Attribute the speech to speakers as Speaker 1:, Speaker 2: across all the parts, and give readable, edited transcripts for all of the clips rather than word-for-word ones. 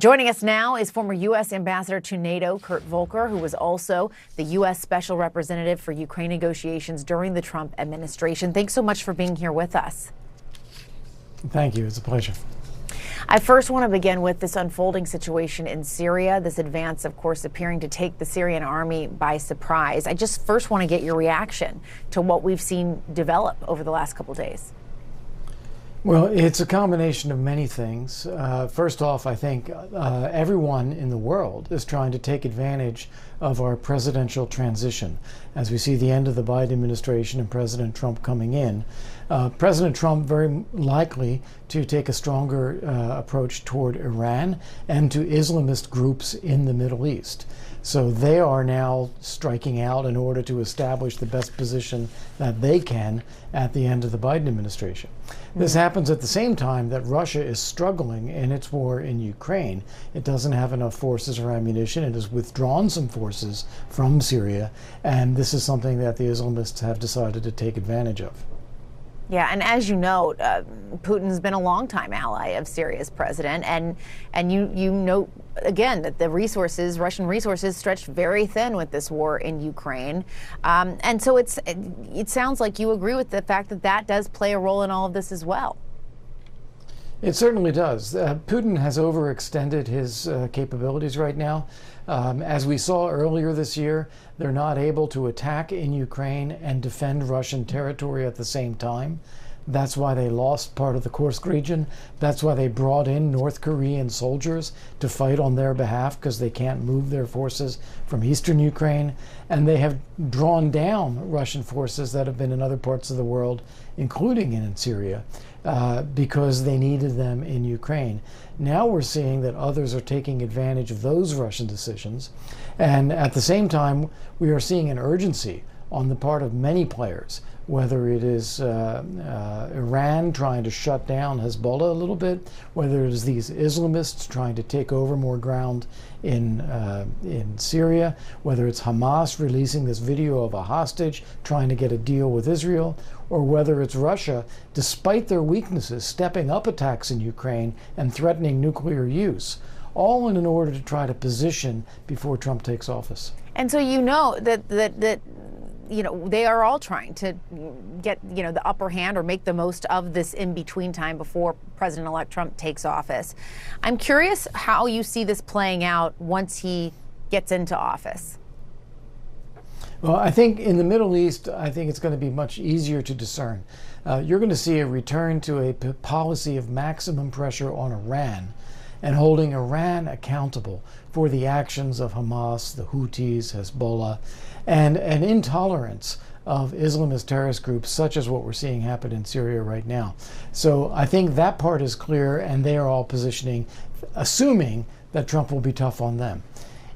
Speaker 1: Joining us now is former U.S. Ambassador to NATO, Kurt Volker, who was also the U.S. Special Representative for Ukraine negotiations during the Trump administration. Thanks so much for being here with us.
Speaker 2: Thank you. It's a pleasure.
Speaker 1: I first want to begin with this unfolding situation in Syria, this advance, of course, appearing to take the Syrian army by surprise. I just first want to get your reaction to what we've seen develop over the last couple of days.
Speaker 2: Well, it's a combination of many things. First off, I think everyone in the world is trying to take advantage of our presidential transition. As we see the end of the Biden administration and President Trump coming in, President Trump very likely to take a stronger approach toward Iran and to Islamist groups in the Middle East. So they are now striking out in order to establish the best position that they can at the end of the Biden administration. This happens at the same time that Russia is struggling in its war in Ukraine. It doesn't have enough forces or ammunition. It has withdrawn some forces from Syria, and this is something that the Islamists have decided to take advantage of.
Speaker 1: Yeah, and as you know, Putin's been a longtime ally of Syria's president, and you know again that the resources, Russian resources, stretched very thin with this war in Ukraine, and so it sounds like you agree with the fact that that does play a role in all of this as well.
Speaker 2: It certainly does. Putin has overextended his capabilities right now. As we saw earlier this year, they're not able to attack in Ukraine and defend Russian territory at the same time. That's why they lost part of the Kursk region. That's why they brought in North Korean soldiers to fight on their behalf, because they can't move their forces from eastern Ukraine. And they have drawn down Russian forces that have been in other parts of the world, including in Syria, because they needed them in Ukraine. Now we're seeing that others are taking advantage of those Russian decisions. And at the same time, we are seeing an urgency on the part of many players, whether it is Iran trying to shut down Hezbollah a little bit, whether it is these Islamists trying to take over more ground in Syria, whether it's Hamas releasing this video of a hostage trying to get a deal with Israel, or whether it's Russia, despite their weaknesses, stepping up attacks in Ukraine and threatening nuclear use, all in order to try to position before Trump takes office.
Speaker 1: And so you know that you know, they are all trying to get, you know, the upper hand or make the most of this in-between time before President-elect Trump takes office. I'm curious how you see this playing out once he gets into office.
Speaker 2: Well, I think in the Middle East, I think it's going to be much easier to discern. You're going to see a return to a policy of maximum pressure on Iran and holding Iran accountable for the actions of Hamas, the Houthis, Hezbollah, and an intolerance of Islamist terrorist groups such as what we're seeing happen in Syria right now. So I think that part is clear, and they are all positioning, assuming that Trump will be tough on them.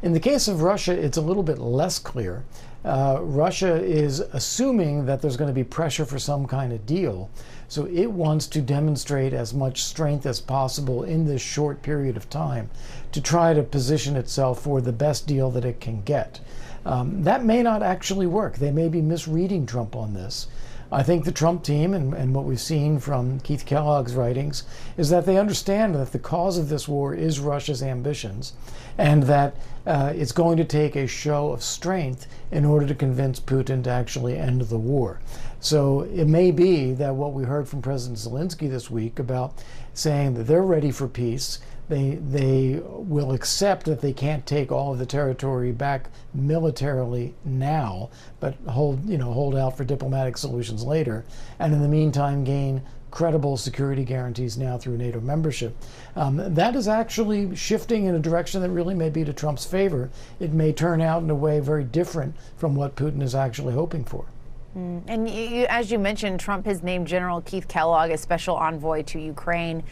Speaker 2: In the case of Russia, it's a little bit less clear. Russia is assuming that there's going to be pressure for some kind of deal. So it wants to demonstrate as much strength as possible in this short period of time to try to position itself for the best deal that it can get. That may not actually work. They may be misreading Trump on this. I think the Trump team and what we've seen from Keith Kellogg's writings is that they understand that the cause of this war is Russia's ambitions, and that it's going to take a show of strength in order to convince Putin to actually end the war. So it may be that what we heard from President Zelensky this week about saying that they're ready for peace, they will accept that they can't take all of the territory back militarily now, but hold out for diplomatic solutions later, and in the meantime gain credible security guarantees now through NATO membership. That is actually shifting in a direction that really may be to Trump's favor. It may turn out in a way very different from what Putin is actually hoping for.
Speaker 1: And as you mentioned, Trump has named General Keith Kellogg as special envoy to Ukraine.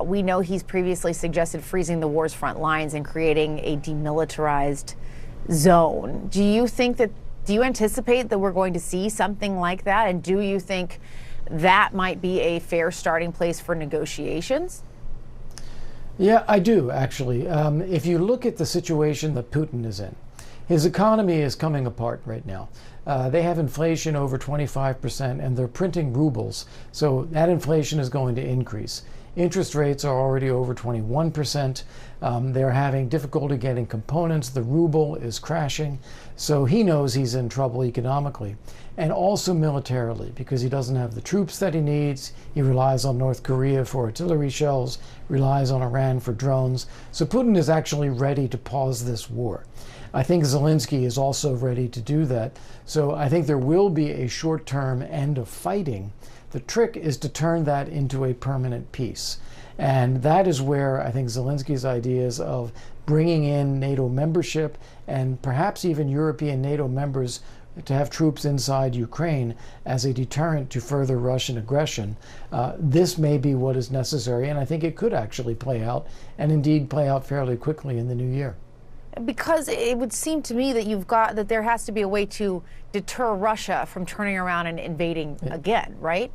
Speaker 1: We know he's previously suggested freezing the war's front lines and creating a demilitarized zone. Do you anticipate that we're going to see something like that? And do you think that might be a fair starting place for negotiations?
Speaker 2: Yeah, I do, actually. If you look at the situation that Putin is in, his economy is coming apart right now. They have inflation over 25%, and they're printing rubles, so that inflation is going to increase. Interest rates are already over 21%. They're having difficulty getting components. The ruble is crashing. So he knows he's in trouble economically and also militarily because he doesn't have the troops that he needs. He relies on North Korea for artillery shells, relies on Iran for drones. So Putin is actually ready to pause this war. I think Zelensky is also ready to do that. So I think there will be a short-term end of fighting. The trick is to turn that into a permanent peace. And that is where I think Zelensky's ideas of bringing in NATO membership and perhaps even European NATO members to have troops inside Ukraine as a deterrent to further Russian aggression, this may be what is necessary. And I think it could actually play out, and indeed play out fairly quickly in the new year.
Speaker 1: Because it would seem to me that there has to be a way to deter Russia from turning around and invading again, right?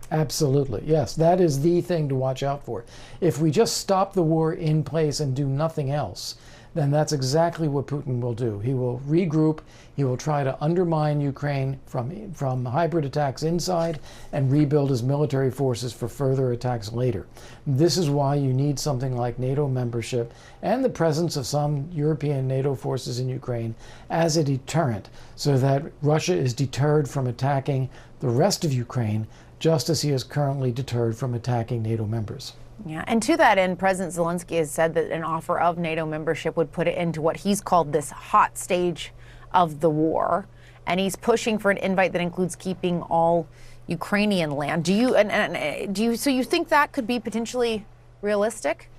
Speaker 2: Absolutely, yes. That is the thing to watch out for. If we just stop the war in place and do nothing else, then that's exactly what Putin will do. He will regroup, he will try to undermine Ukraine from hybrid attacks inside and rebuild his military forces for further attacks later. This is why you need something like NATO membership and the presence of some European NATO forces in Ukraine as a deterrent so that Russia is deterred from attacking the rest of Ukraine just as he is currently deterred from attacking NATO members.
Speaker 1: Yeah, and to that end, President Zelensky has said that an offer of NATO membership would put it into what he's called this hot stage of the war, and he's pushing for an invite that includes keeping all Ukrainian land. Do you think that could be potentially realistic?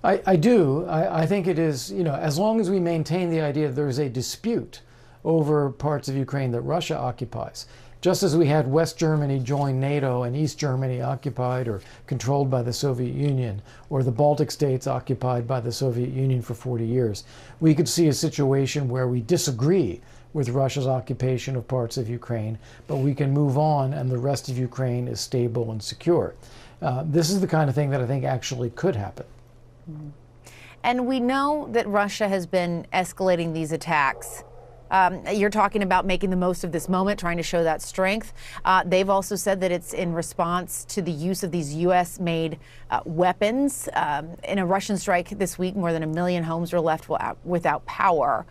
Speaker 2: I do. I think it is, as long as we maintain the idea that there's a dispute over parts of Ukraine that Russia occupies. Just as we had West Germany join NATO and East Germany occupied or controlled by the Soviet Union, or the Baltic states occupied by the Soviet Union for 40 years, we could see a situation where we disagree with Russia's occupation of parts of Ukraine, but we can move on and the rest of Ukraine is stable and secure. This is the kind of thing that I think actually could happen.
Speaker 1: And we know that Russia has been escalating these attacks. You're talking about making the most of this moment, trying to show that strength. They've also said that it's in response to the use of these U.S.-made weapons. In a Russian strike this week, more than 1 million homes were left without power.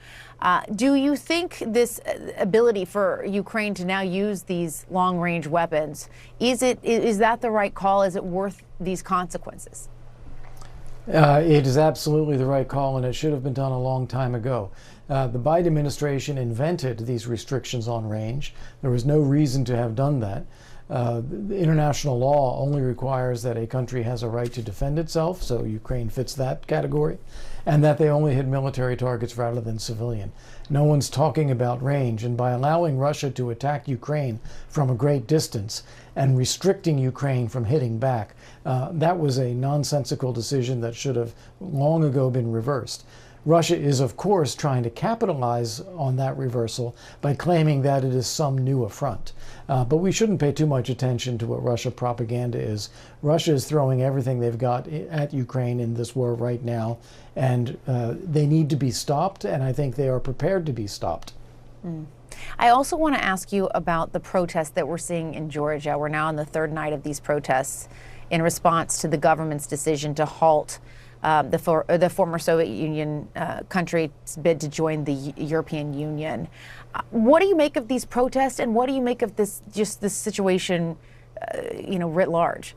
Speaker 1: Do you think this ability for Ukraine to now use these long-range weapons, is that the right call? Is it worth these consequences?
Speaker 2: It is absolutely the right call, and it should have been done a long time ago. The Biden administration invented these restrictions on range. There was no reason to have done that. International law only requires that a country has a right to defend itself, so Ukraine fits that category, and that they only hit military targets rather than civilian. No one's talking about range, and by allowing Russia to attack Ukraine from a great distance and restricting Ukraine from hitting back, that was a nonsensical decision that should have long ago been reversed. Russia is, of course, trying to capitalize on that reversal by claiming that it is some new affront. But we shouldn't pay too much attention to what Russia propaganda is. Russia is throwing everything they've got at Ukraine in this war right now, and they need to be stopped, and I think they are prepared to be stopped.
Speaker 1: I also want to ask you about the protests that we're seeing in Georgia. We're now on the third night of these protests in response to the government's decision to halt the former Soviet Union country's bid to join the European Union. What do you make of these protests, and what do you make of this situation, writ large?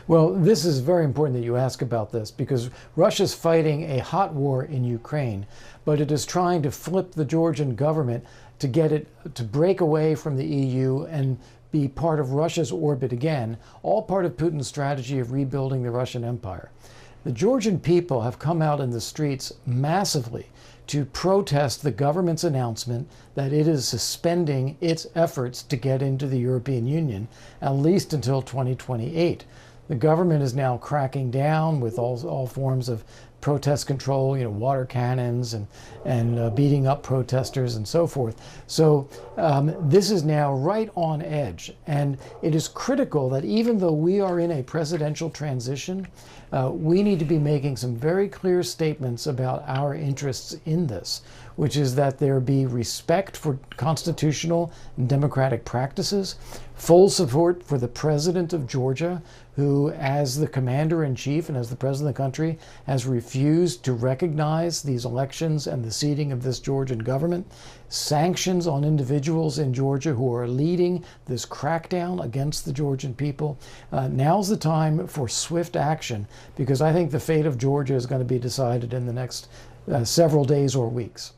Speaker 2: Well, this is very important that you ask about this, because Russia's fighting a hot war in Ukraine, but it is trying to flip the Georgian government to get it to break away from the EU and be part of Russia's orbit again, all part of Putin's strategy of rebuilding the Russian Empire. The Georgian people have come out in the streets massively to protest the government's announcement that it is suspending its efforts to get into the European Union, at least until 2028. The government is now cracking down with all forms of protest control, water cannons and beating up protesters and so forth. So this is now right on edge. And it is critical that even though we are in a presidential transition, we need to be making some very clear statements about our interests in this, which is that there be respect for constitutional and democratic practices, full support for the president of Georgia, who, as the commander-in-chief and as the president of the country, has refused to recognize these elections and the seating of this Georgian government, sanctions on individuals in Georgia who are leading this crackdown against the Georgian people. Now's the time for swift action, because I think the fate of Georgia is going to be decided in the next several days or weeks.